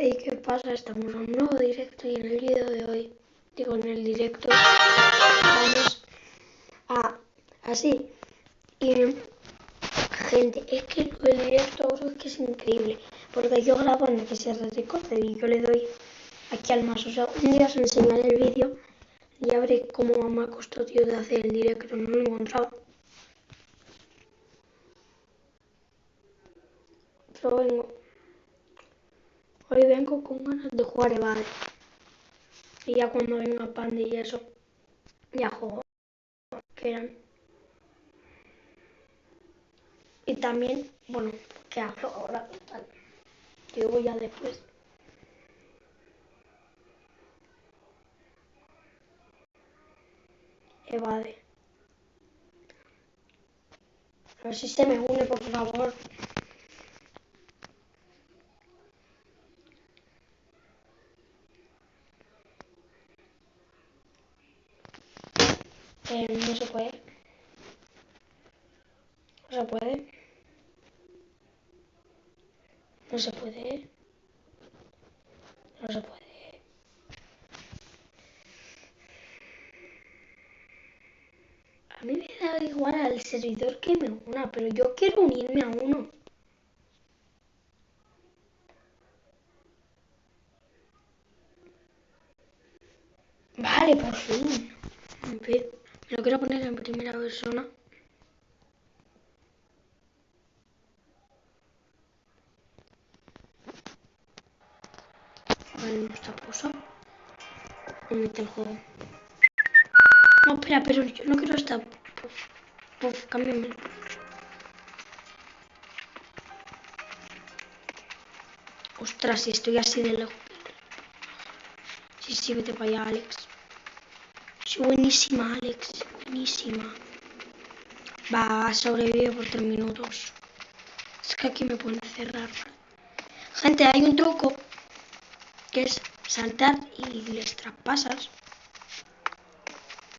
Hey, ¿qué pasa? Estamos en un nuevo directo y en el vídeo de hoy, en el directo, vamos a así. Y gente, es que el directo es que es increíble, porque yo grabo en el que se recorte y yo le doy aquí al más. O sea, un día os enseñaré el vídeo y ya veré cómo me ha costado, tío, de hacer el directo, no lo he encontrado. Pero hoy vengo con ganas de jugar Evade. Y ya cuando venga Pandi y eso, ya juego. Que eran. Y también, bueno, ¿qué hago ahora? Total. Digo ya después. Evade. A ver si se me une, por favor. No se puede. No se puede. No se puede. No se puede. A mí me da igual al servidor que me una, pero yo quiero unirme a uno. Vale, por fin. Me lo quiero poner en primera persona. Vale, no está pausado. Me mete el juego. No, espera, pero yo no quiero estar. Puf, cámbiame. Ostras, si estoy así de lejos. Sí, vete para allá, Alex. Sí, buenísima, Alex. Buenísima. Va, sobrevive por 3 minutos. Es que aquí me pueden cerrar. Gente, hay un truco que es saltar y les traspasas.